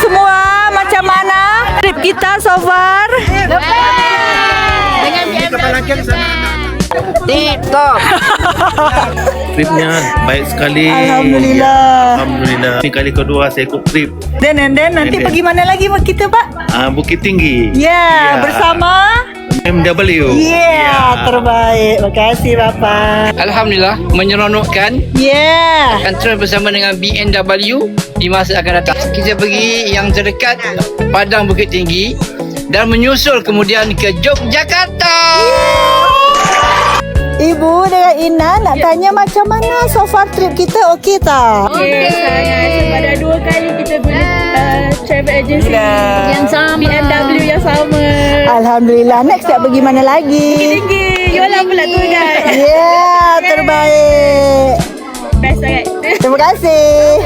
semua, macam mana trip kita so far? Tip-top. Tripnya baik sekali. Alhamdulillah. Alhamdulillah. Ini kali kedua saya ikut trip. Dan nanti pergi mana lagi kita, Pak? Bukit Tinggi. Ya, bersama. MW. Ya, terbaik. Makasih Bapak. Alhamdulillah, menyeronokkan. Ya. Akan terus bersama dengan BMW di masa akan datang. Kita pergi yang terdekat, Padang Bukit Tinggi, dan menyusul kemudian ke Yogyakarta. Ibu dengan Ina nak tanya macam mana so far trip kita okey tak? Okey, sebab dah 2 kali kita beli travel agency yang sama, BMW yang sama. Alhamdulillah. Next nak pergi mana lagi? Tinggi, Yola pula tu kan. Ya, terbaik. Best sangat. Terima kasih.